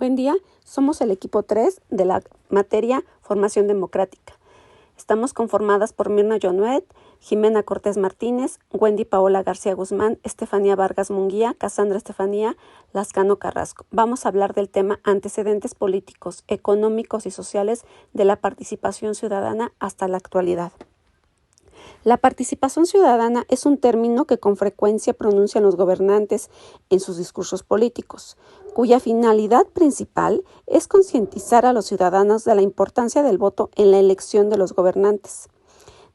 Buen día, somos el equipo 3 de la materia Formación Democrática. Estamos conformadas por Mirna Jonuet, Jimena Cortés Martínez, Wendy Paola García Guzmán, Estefanía Vargas Munguía, Cassandra Estefanía Lascano Carrasco. Vamos a hablar del tema antecedentes políticos, económicos y sociales de la participación ciudadana hasta la actualidad. La participación ciudadana es un término que con frecuencia pronuncian los gobernantes en sus discursos políticos, cuya finalidad principal es concientizar a los ciudadanos de la importancia del voto en la elección de los gobernantes.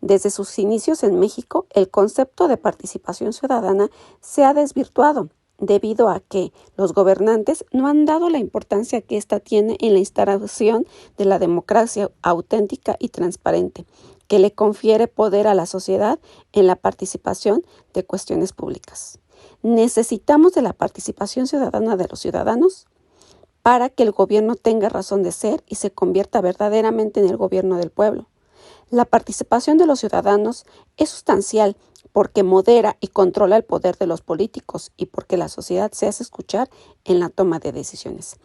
Desde sus inicios en México, el concepto de participación ciudadana se ha desvirtuado, debido a que los gobernantes no han dado la importancia que ésta tiene en la instauración de la democracia auténtica y transparente, que le confiere poder a la sociedad en la participación de cuestiones públicas. Necesitamos de la participación ciudadana de los ciudadanos para que el gobierno tenga razón de ser y se convierta verdaderamente en el gobierno del pueblo. La participación de los ciudadanos es sustancial porque modera y controla el poder de los políticos y porque la sociedad se hace escuchar en la toma de decisiones.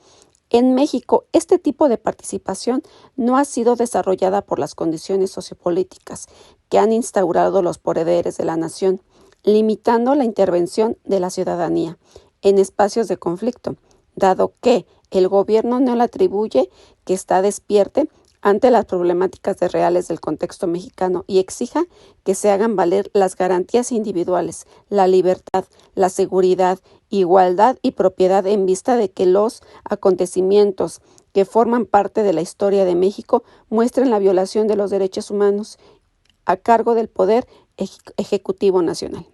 En México, este tipo de participación no ha sido desarrollada por las condiciones sociopolíticas que han instaurado los poderes de la nación, limitando la intervención de la ciudadanía en espacios de conflicto, dado que el gobierno no le atribuye que está despierte ante las problemáticas reales del contexto mexicano y exija que se hagan valer las garantías individuales, la libertad, la seguridad, igualdad y propiedad en vista de que los acontecimientos que forman parte de la historia de México muestren la violación de los derechos humanos a cargo del Poder Ejecutivo Nacional.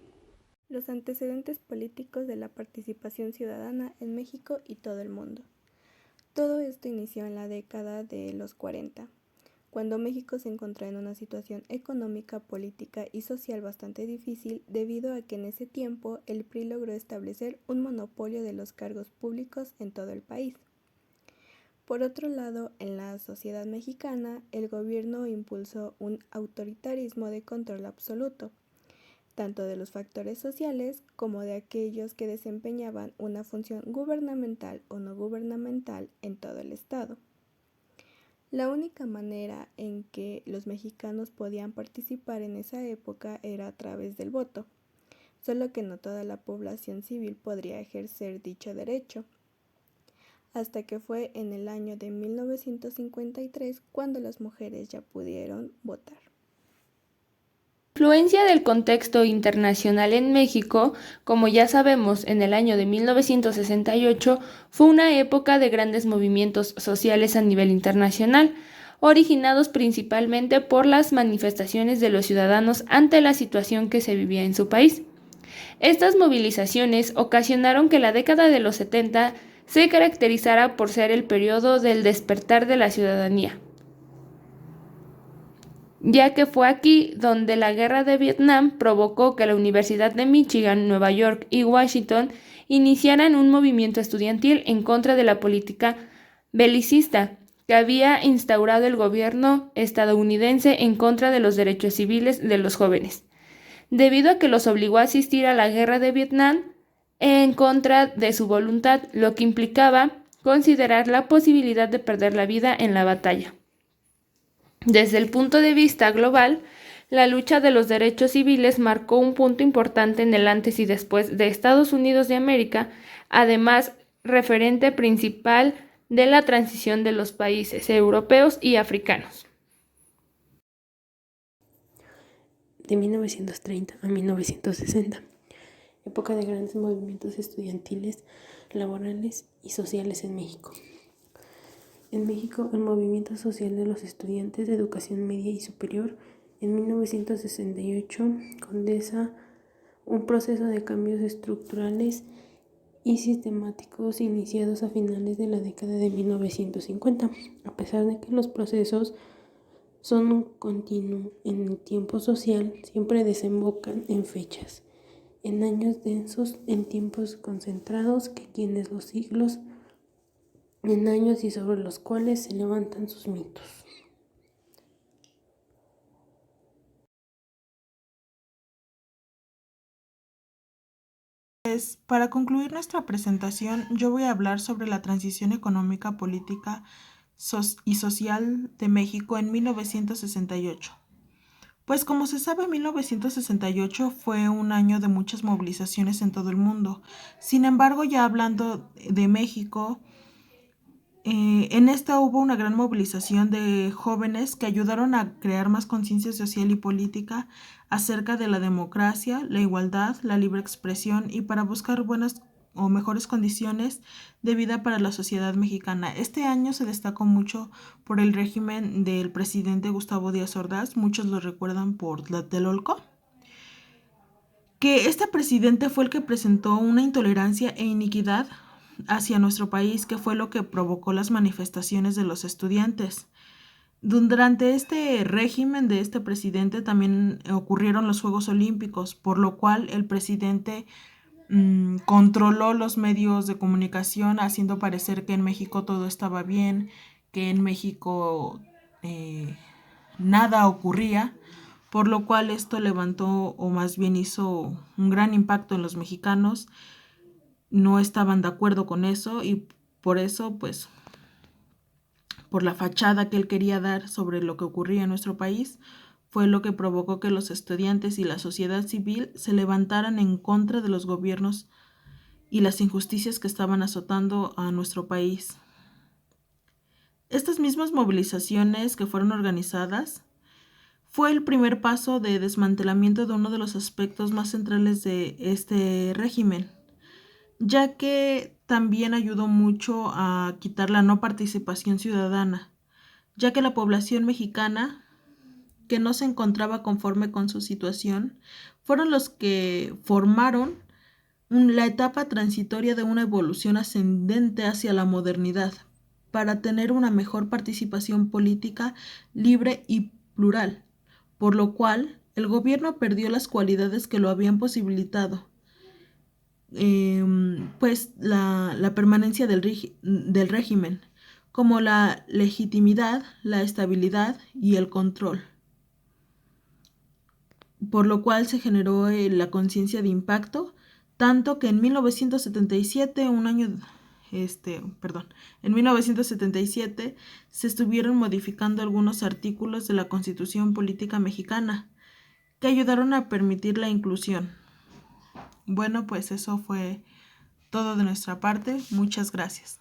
Los antecedentes políticos de la participación ciudadana en México y todo el mundo. Todo esto inició en la década de los 40, cuando México se encontraba en una situación económica, política y social bastante difícil debido a que en ese tiempo el PRI logró establecer un monopolio de los cargos públicos en todo el país. Por otro lado, en la sociedad mexicana, el gobierno impulsó un autoritarismo de control absoluto, tanto de los factores sociales como de aquellos que desempeñaban una función gubernamental o no gubernamental en todo el estado. La única manera en que los mexicanos podían participar en esa época era a través del voto, solo que no toda la población civil podría ejercer dicho derecho, hasta que fue en el año de 1953 cuando las mujeres ya pudieron votar. Influencia del contexto internacional en México, como ya sabemos, en el año de 1968 fue una época de grandes movimientos sociales a nivel internacional, originados principalmente por las manifestaciones de los ciudadanos ante la situación que se vivía en su país. Estas movilizaciones ocasionaron que la década de los 70 se caracterizara por ser el periodo del despertar de la ciudadanía, ya que fue aquí donde la guerra de Vietnam provocó que la Universidad de Michigan, Nueva York y Washington iniciaran un movimiento estudiantil en contra de la política belicista que había instaurado el gobierno estadounidense en contra de los derechos civiles de los jóvenes, debido a que los obligó a asistir a la guerra de Vietnam en contra de su voluntad, lo que implicaba considerar la posibilidad de perder la vida en la batalla. Desde el punto de vista global, la lucha de los derechos civiles marcó un punto importante en el antes y después de Estados Unidos de América, además referente principal de la transición de los países europeos y africanos. De 1930 a 1960, época de grandes movimientos estudiantiles, laborales y sociales en México. En México, el movimiento social de los estudiantes de educación media y superior en 1968 condensa un proceso de cambios estructurales y sistemáticos iniciados a finales de la década de 1950, a pesar de que los procesos son un continuo en el tiempo social, siempre desembocan en fechas, en años densos, en tiempos concentrados que quienes los siglos, en años y sobre los cuales se levantan sus mitos. Para concluir nuestra presentación, yo voy a hablar sobre la transición económica, política y social de México en 1968. Pues como se sabe, 1968 fue un año de muchas movilizaciones en todo el mundo. Sin embargo, ya hablando de México, en esta hubo una gran movilización de jóvenes que ayudaron a crear más conciencia social y política acerca de la democracia, la igualdad, la libre expresión y para buscar buenas o mejores condiciones de vida para la sociedad mexicana. Este año se destacó mucho por el régimen del presidente Gustavo Díaz Ordaz, muchos lo recuerdan por Tlatelolco, que este presidente fue el que presentó una intolerancia e iniquidad hacia nuestro país, que fue lo que provocó las manifestaciones de los estudiantes. Durante este régimen de este presidente también ocurrieron los Juegos Olímpicos, por lo cual el presidente controló los medios de comunicación, haciendo parecer que en México todo estaba bien, que en México nada ocurría, por lo cual esto levantó o más bien hizo un gran impacto en los mexicanos. No estaban de acuerdo con eso y por eso, pues, por la fachada que él quería dar sobre lo que ocurría en nuestro país, fue lo que provocó que los estudiantes y la sociedad civil se levantaran en contra de los gobiernos y las injusticias que estaban azotando a nuestro país. Estas mismas movilizaciones que fueron organizadas fue el primer paso de desmantelamiento de uno de los aspectos más centrales de este régimen, ya que también ayudó mucho a quitar la no participación ciudadana, ya que la población mexicana que no se encontraba conforme con su situación fueron los que formaron la etapa transitoria de una evolución ascendente hacia la modernidad, para tener una mejor participación política libre y plural, por lo cual el gobierno perdió las cualidades que lo habían posibilitado, pues la permanencia del régimen, como la legitimidad, la estabilidad y el control, por lo cual se generó la conciencia de impacto, tanto que en 1977, en 1977 se estuvieron modificando algunos artículos de la Constitución Política Mexicana que ayudaron a permitir la inclusión. Bueno, pues eso fue todo de nuestra parte. Muchas gracias.